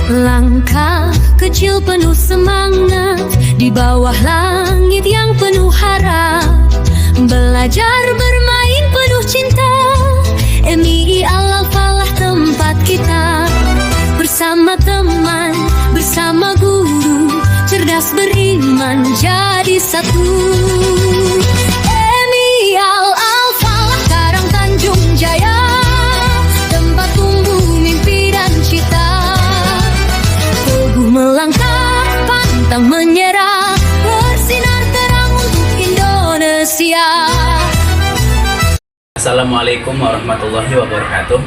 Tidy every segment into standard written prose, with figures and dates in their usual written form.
Langkah kecil penuh semangat di bawah langit yang penuh harap. Belajar bermain penuh cinta, MII Al-Falah tempat kita. Bersama teman, bersama guru, cerdas beriman jadi satu. MII Al-Falah Karang Tanjung Jaya, tempat tumbuh mimpi dan cita. Teguh melangkah, pantang menyerah, bersinar terang untuk Indonesia. Assalamualaikum warahmatullahi wabarakatuh.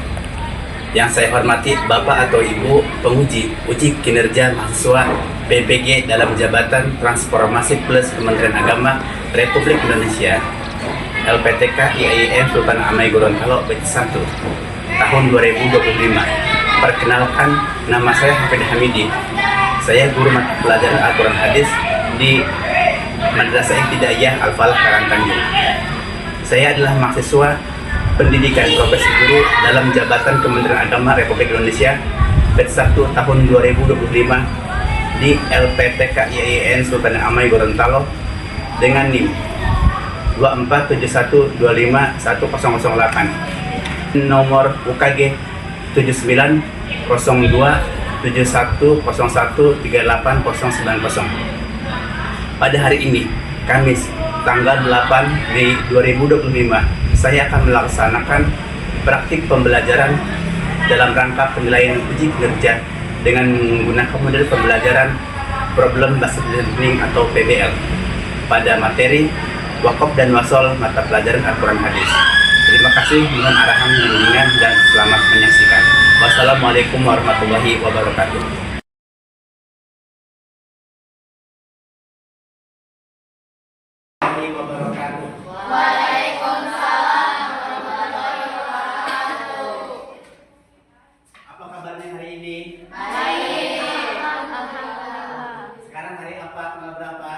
Yang saya hormati Bapak atau Ibu penguji uji kinerja mahasiswa PPG dalam jabatan Transformasi Plus Kementerian Agama Republik Indonesia LPTK IAIN Sultan Amai Gorontalo batch 1 tahun 2025. Perkenalkan, nama saya Hafid Hamidi. Saya guru mata pelajaran Al-Quran Hadis di Madrasah Ibtidaiyah Al-Falah Karang Tanjung. Saya adalah mahasiswa pendidikan profesi guru dalam jabatan Kementerian Agama Republik Indonesia batch 1 tahun 2025 di LPTK IAIN Sultan Amai Gorontalo dengan NIM 247125108, nomor UKG 790271013890. Pada hari ini, Kamis, tanggal 8 Mei 2025, saya akan melaksanakan praktik pembelajaran dalam rangka penilaian uji kinerja dengan menggunakan model pembelajaran Problem Based Learning atau PBL pada materi Wakaf dan Wasol mata pelajaran Al-Quran Hadis. Terima kasih, mohon arahan bimbingan dan selamat menyaksikan. Wassalamualaikum warahmatullahi wabarakatuh. Waalaikumsalam warahmatullahi wabarakatuh. Apa kabarnya hari ini? Baik. Alhamdulillah. Sekarang hari apa? Tanggal berapa?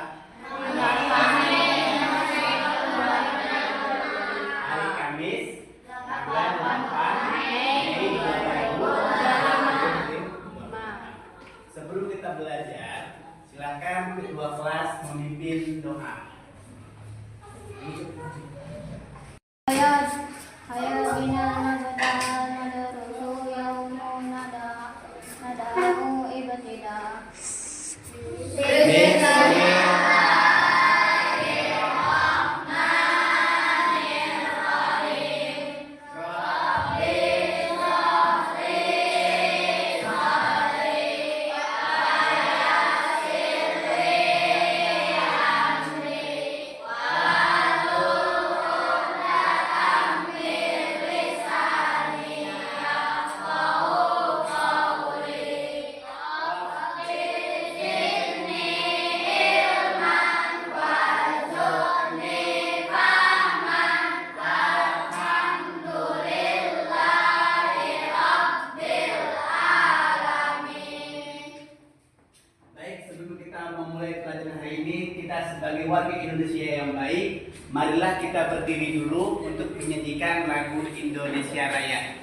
Hari Kamis, tanggal 8 Mei 2025. Sebelum kita belajar, silakan ketua kelas memimpin doa. Hayya bina nadrusu yaumun nada'u ibtida. Sebagai warga Indonesia yang baik, marilah kita berdiri dulu untuk menyanyikan lagu Indonesia Raya.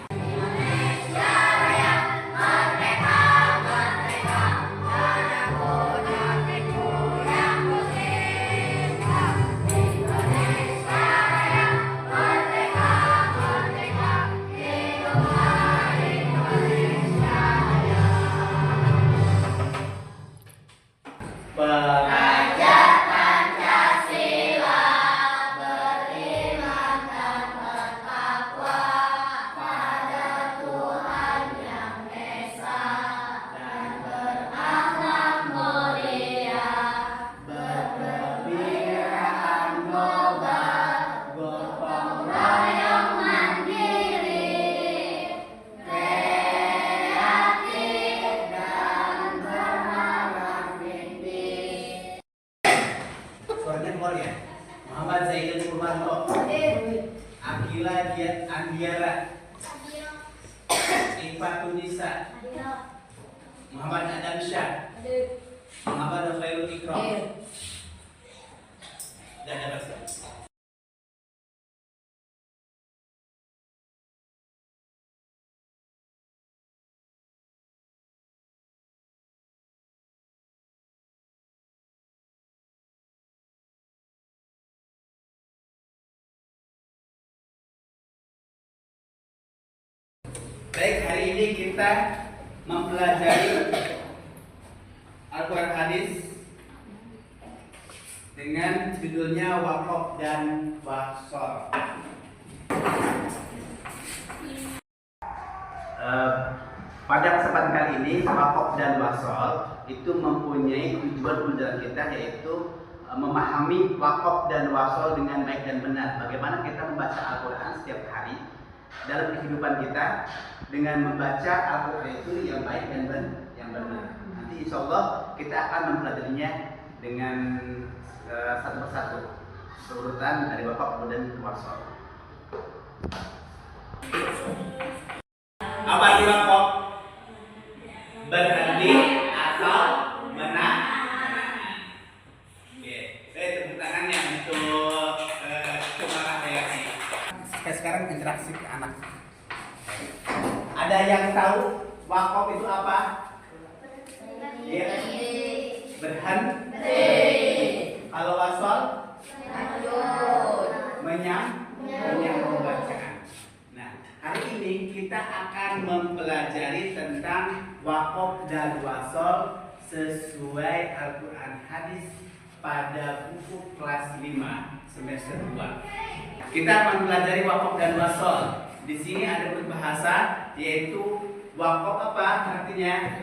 Muhammad Zaidul Purwanto, Akila Andiara, Ifatunisa, Muhammad Adamsyah, Muhammad Khairul Ikram. Dan ada Baik, hari ini kita mempelajari Al-Quran hadis dengan judulnya Waqaf dan Wasol. Pada kesempatan kali ini, Waqaf dan Wasol itu mempunyai tujuan dalam kita, yaitu memahami waqaf dan wasol dengan baik dan benar. Bagaimana kita membaca Al-Quran setiap hari dalam kehidupan kita dengan membaca Al-Quran itu yang baik dan benar. Nanti insya Allah kita akan mempelajarinya dengan satu persatu urutan dari waqaf dan wasol. Apa arti waqaf? Berhenti atau menahan. Tepuk tangannya untuk Cumara Hayati. Sekarang interaksi ke anak. Ada yang tahu waqaf itu apa? Ya. Berhenti. Kalau wasol? Menyambung bacaan. Nah, hari ini kita akan mempelajari tentang waqaf dan wasol sesuai Al-Quran hadis pada buku kelas 5 semester 2. Kita akan mempelajari waqaf dan wasol. Di sini ada berbahasa, yaitu waqaf apa artinya?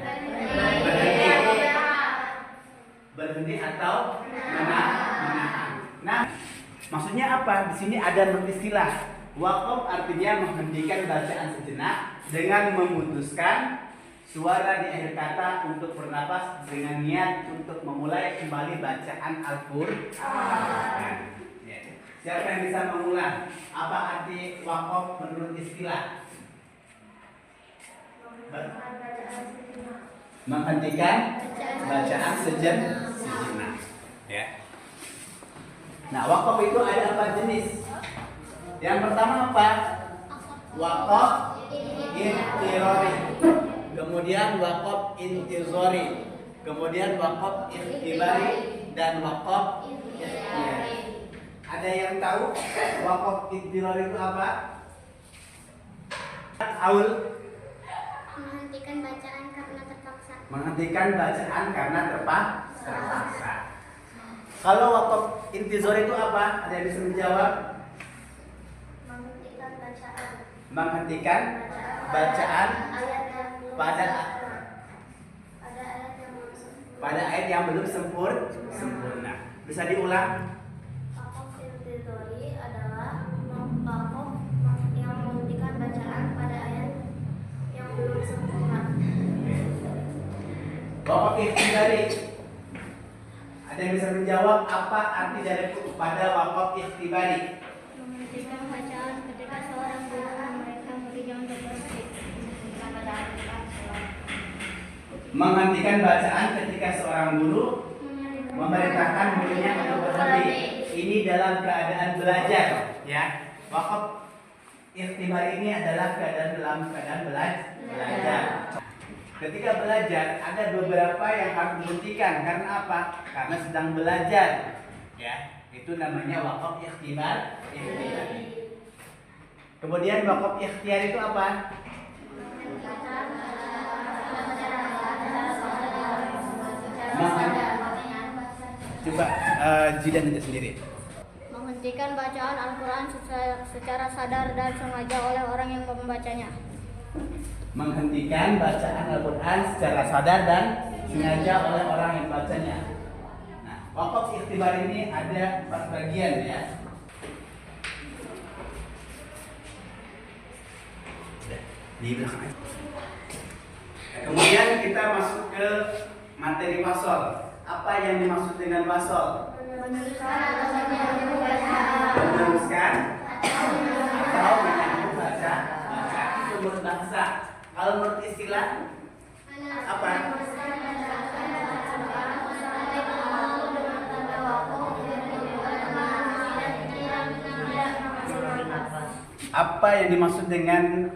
Berhenti atau menahan. Nah, maksudnya apa? Di sini ada istilah. Waqaf artinya menghentikan bacaan sejenak dengan memutuskan suara di akhir kata untuk bernapas dengan niat untuk memulai kembali bacaan Al-Quran. Siapa yang bisa mengulang apa arti waqaf menurut istilah? Menghentikan bacaan sejenak. Ya. Nah, waqaf itu ada 4 jenis. Yang pertama apa? Waqaf idtirari. Kemudian waqaf intizari, kemudian waqaf ikhtibari, dan waqaf ikhtiyari. Ada yang tahu waqaf ikhtibari itu apa? Aul? Menghentikan bacaan karena terpaksa. Menghentikan bacaan karena terpaksa. Kalau waqaf intizari itu apa? Ada yang bisa menjawab? Menghentikan bacaan. Menghentikan bacaan pada ayat yang belum sempurna. Bisa diulang? Waqaf intizari adalah waqaf yang menghentikan bacaan pada ayat yang belum sempurna. Waqaf ikhtibari. Ada yang bisa menjawab apa arti dari pada waqaf ikhtibari? Menghentikan bacaan ketika seorang guru mereka muridnya untuk berhenti. Menghentikan bacaan ketika seorang guru memerintahkan muridnya untuk berhenti. Ini dalam keadaan belajar, ya. Waqaf ikhtibari ini adalah dalam keadaan belajar. Ketika belajar ada beberapa yang harus dihentikan. Karena apa? Karena sedang belajar, ya. Itu namanya waqaf ikhtibari. Kemudian waqaf ikhtiyari itu apa? Coba Jidan itu sendiri. Menghentikan bacaan Al-Quran secara sadar dan sengaja oleh orang yang membacanya. Menghentikan bacaan Al-Quran secara sadar dan sengaja oleh orang yang membacanya. Nah, waqaf ikhtibar ini ada 4 bagian, ya. Di belakang. Kemudian kita masuk ke materi wasol. Apa yang dimaksud dengan wasol? Meneruskan atau menyambung baca. Itu menurut bahasa. Kalau menurut istilah apa? Apa yang dimaksud dengan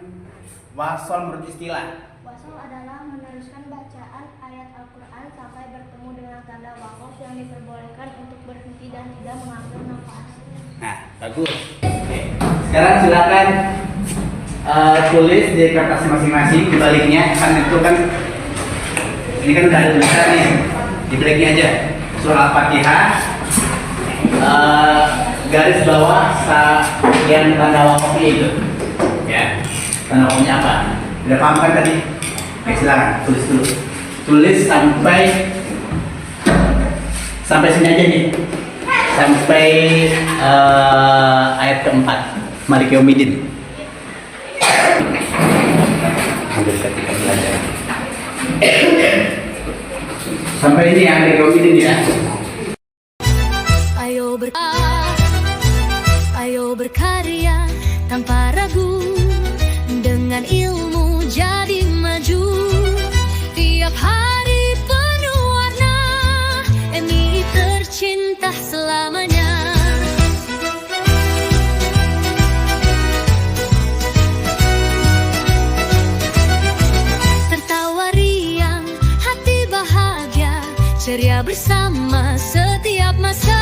wasol menurut istilah? Wasol adalah meneruskan bacaan ayat Al-Quran sampai bertemu dengan tanda waqaf yang diperbolehkan untuk berhenti dan tidak mengambil nafas. Nah, bagus. Oke. Sekarang silakan tulis di kertas masing-masing di baliknya kan itu kan ini kan udah ada tulisan nih di baliknya aja surah Al-Fatihah garis bawah yang tanda wakofnya itu ya tanda wakofnya apa udah paham kan tadi? Oke silakan tulis dulu tulis sampai sini aja nih sampai ayat keempat Malik Yaumiddin. Ketika belajar sampai ini ya Malik Yaumiddin ya. Ayo berkarya tanpa ragu, dengan ilmu jadi maju. Tiap hari penuh warna, MI tercinta selamanya. Tertawa riang, hati bahagia, ceria bersama setiap masa.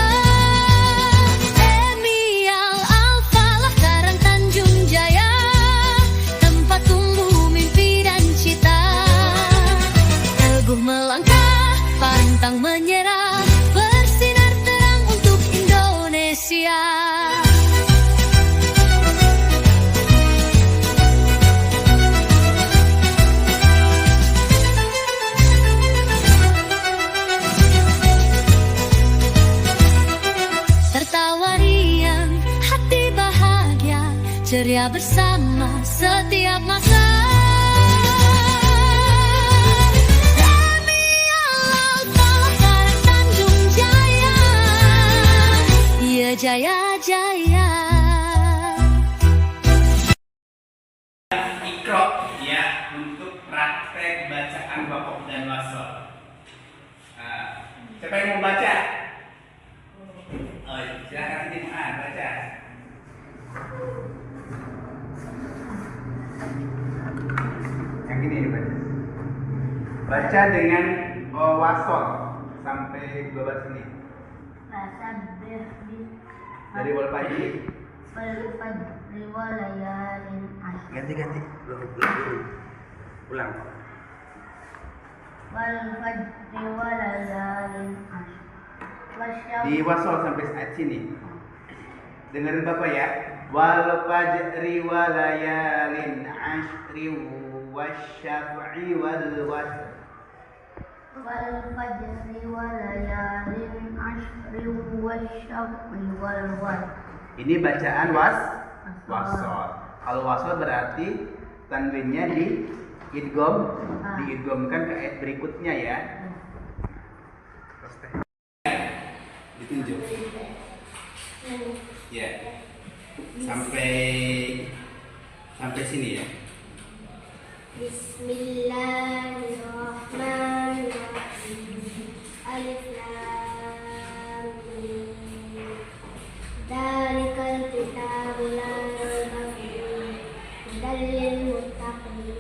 Pantang menyerah, bersinar terang untuk Indonesia. Tertawa riang, hati bahagia, ceria bersama setiap masa. Jaya Jaya. Ikro ya untuk praktek bacaan waqaf dan wasol. Siapa yang mau baca? Oh, silakan ini baca. Yang ini baca. Baca dengan wasol sampai babak sini. Dari wal fajri wa layalin ashr. ganti ulang Wal fajri wa layalin ashr. di wasol sampai saat sini dengerin Bapak ya wal fajri wa layalin ashri wasyaf'i wal watr Wal fajri wa layalin ashri wasyaf'i wal watr. Ini bacaan wasol. Kalau wasol berarti tanwinnya diidghamkan ke ayat berikutnya ya. Ditunjuk. Ya. Sampai sini ya. Bismillahirrahmanirrahim. Alif lam mim. Dzalikal kitabu la raiba fihi hudal lil muttaqin.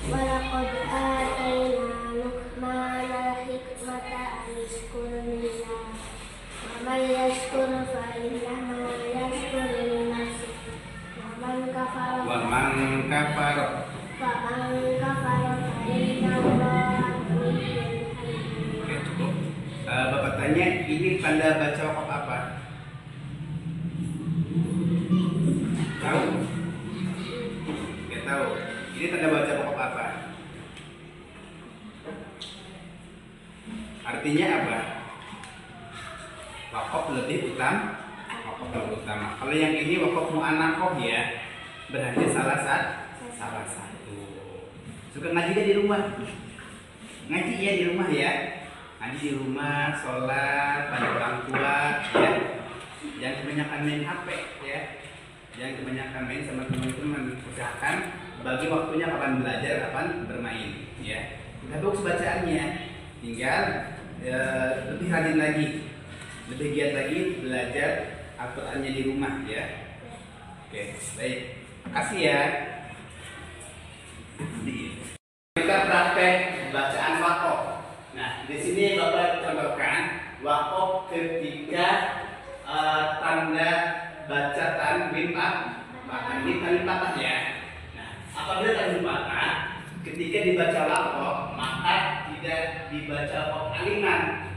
Wa laqad atayna Luqmanal hikmata an yashkur lillah. Wa man yashkur fa innama yashkur li nafsihi. Wa man kafara Faman kafara Oke, cukup. Bapak tanya, ini tanda baca wakaf apa? Tahu? Nggak tahu. Ini tanda baca wakaf apa? Artinya apa? Wakaf lebih utama. Kalau yang ini wakaf mu'anaqah ya, berarti salah satu. Suka ngaji di rumah? Ngaji ya di rumah ya. Ngaji di rumah, sholat, pada orang tua ya. Jangan kebanyakan main HP ya. Jangan kebanyakan main sama teman-teman. Usahakan bagi waktunya kapan belajar, kapan bermain ya. Kita bagus bacaannya. Tinggal lebih rajin lagi, lebih giat lagi belajar Al-Qur'annya di rumah ya. Oke, baik. Makasih ya. Kita praktek bacaan waqaf. Nah, di sini Bapak contohkan waqaf ketika tanda baca tanwin makna Ini tanwin patah ya. Nah, apabila tanwin patah, ketika dibaca waqaf maka tidak dibaca waqaf aliman.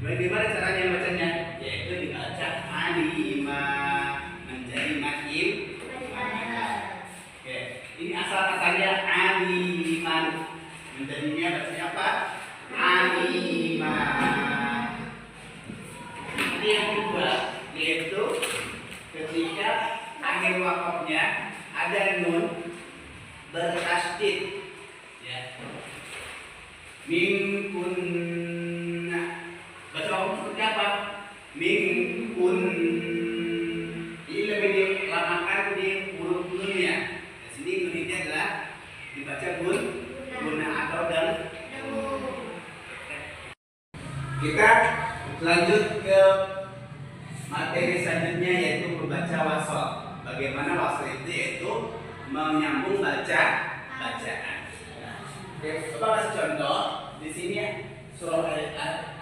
Bagaimana caranya bacanya? Yaitu dibaca alima menjadi makim. Oke, ini asal katanya aliman. Menjadinya bacanya apa? Aliman. Ini yang kedua, yaitu ketika akhir waqafnya ada nun bertasydid, ya. Min kunna. Baca waqaf seperti apa? Min kun. Ini lebih dilamakan di huruf nunnya. Di sini nunnya adalah dibaca guna atau dan. Kita lanjut ke materi selanjutnya yaitu membaca wasol. Bagaimana wasol itu yaitu menyambung bacaan. Oke, coba kasih contoh di sini surah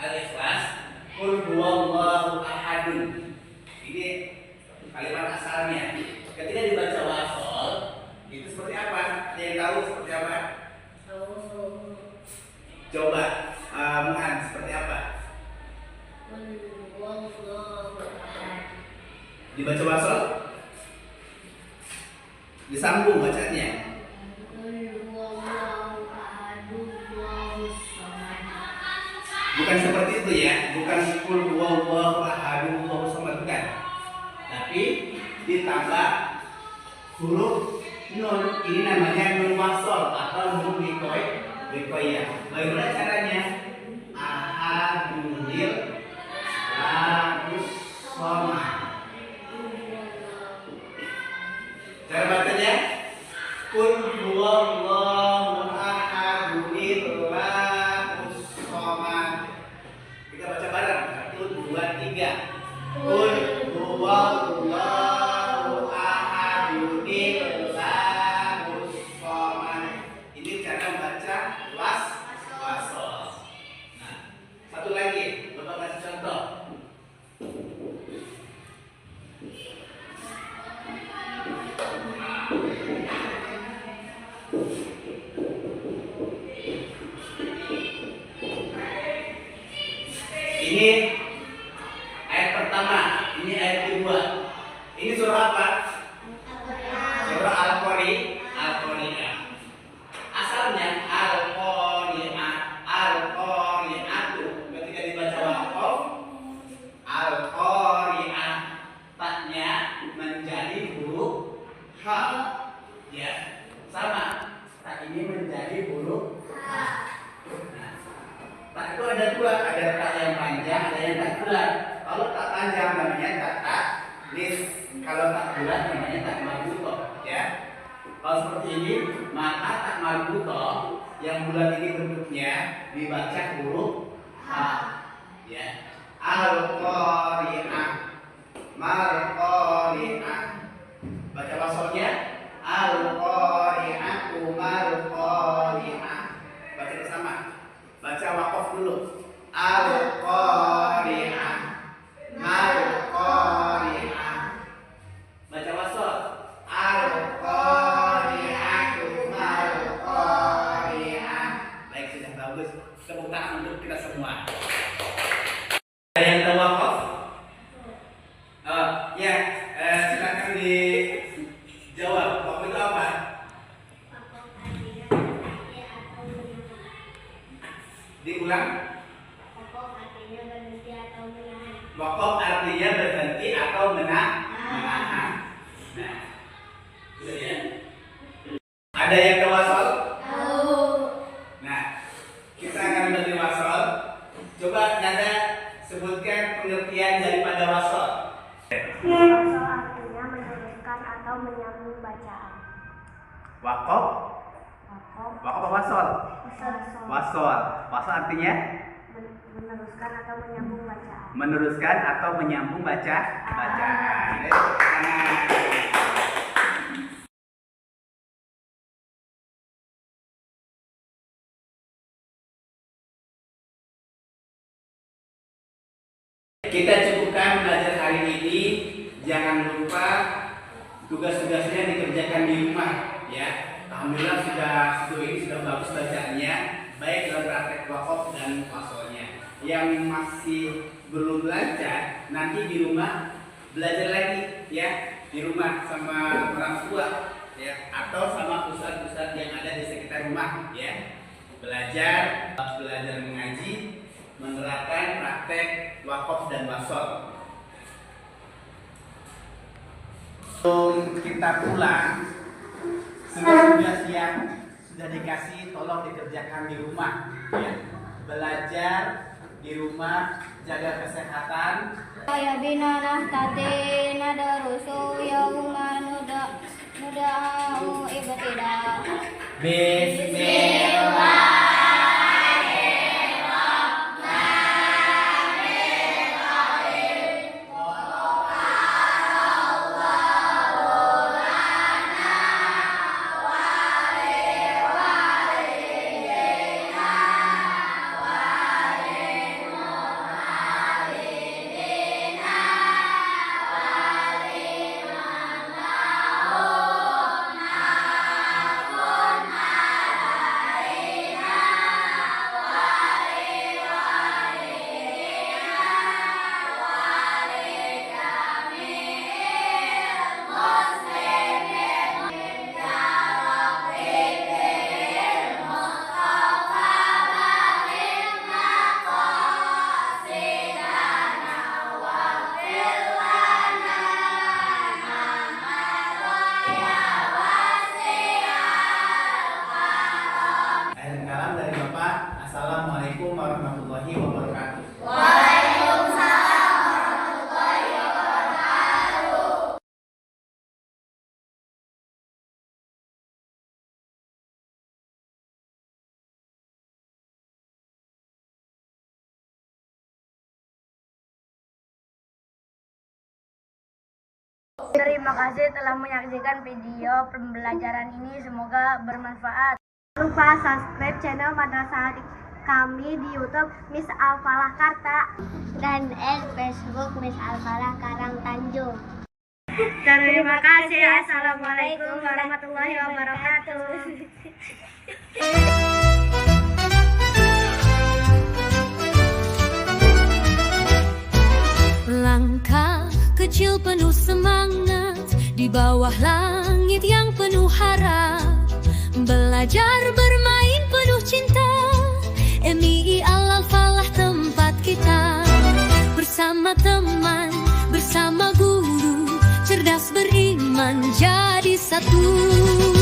Al-Ikhlas, Qul huwallahu ahadun. Ini kalimat asalnya. Ketika dibaca wasol itu seperti apa? Ada yang tahu seperti apa? Coba Muhan seperti apa? Dibaca wasol, disambung bacanya. Bukan seperti itu ya, bukan qul huwallahu ahad Allahu samad, bukan. Tapi ditambah huruf nun. Ini namanya nun wasol atau nun wikoyah. Bagaimana caranya? Ahadunil lamus somad. Cara bacanya Qul huwallahu ahadunil lamus somad. Kita baca bareng. 1, 2, 3. Qul huwallahu ahadunil lamus somad. Ini cara membaca wasol. Nah, satu lagi, Bapak kasih contoh. Ini ayat pertama, ini ayat kedua. Ini surah apa? Surah Al-Qari'ah. Asalnya Al-Qari'atu. Ketika dibaca waqaf, Al-Qari'ah, taknya menjadi huruf H. Ya, sama. Tak ini menjadi huruf H. Tak itu ada dua, ada tak yang panjang, ada yang tak bulat. Kalau tak panjang namanya tak nis, kalau tak bulat namanya tak marbutoh, ya. Kalau seperti ini, maka tak marbutoh yang bulat ini bentuknya dibaca huruf H, ya. Al-Qari'ah, Mal-Qari'ah. Baca wasolnya Al-Qari'atu, Mal-Qari'ah. Baca bersama. Baca waqaf dulu. Al-Qari'ah, Mal-Qari'ah. Baca wasol. Al-Qari'atu, Mal-Qari'ah. Baik, sudah bagus. Tepuk tangan untuk kita semua. Ada yang tahu waqaf? Ya, silakan dijawab. Waqaf itu apa? Diulang. Waqaf artinya berhenti atau menahan. Nah, sudah ya. Ada yang tahu wasol? Nah, kita akan belajar wasol. Coba Nada sebutkan pengertian daripada wasol. Wasol artinya meneruskan atau menyambung bacaan. Waqaf apa wasol? Wasol artinya Meneruskan atau menyambung bacaan. meneruskan atau menyambung bacaan. Kita cukupkan belajar hari ini. Jangan lupa tugas-tugasnya dikerjakan di rumah ya. Alhamdulillah sejauh ini sudah bagus bacaannya, baik dalam praktek wakaf dan fasolnya. Yang masih belum belajar, nanti di rumah belajar lagi ya, di rumah sama orang tua ya, atau sama ustadz-ustadz yang ada di sekitar rumah ya. Belajar mengaji, menerapkan praktek wakaf dan wasol. Sebelum kita pulang, semua tugas yang sudah dikasih tolong dikerjakan di rumah ya. Belajar di rumah, jaga kesehatan. Ya bina nahtati nadarusu yauma nuda'u ibtidah. Bismillah. Assalamualaikum warahmatullahi wabarakatuh. Waalaikumsalam warahmatullahi wabarakatuh. Terima kasih telah menyaksikan video pembelajaran ini, semoga bermanfaat. Jangan lupa subscribe channel Madrasah kami di YouTube Miss Al-Falah Karta dan Facebook Miss Al-Falah Karang Tanjung. Terima kasih. Assalamualaikum warahmatullahi wabarakatuh. Langkah kecil penuh semangat di bawah langit yang penuh harap. Belajar bermain penuh cinta. MII Al-Falah tempat kita. Bersama teman, bersama guru, cerdas beriman jadi satu.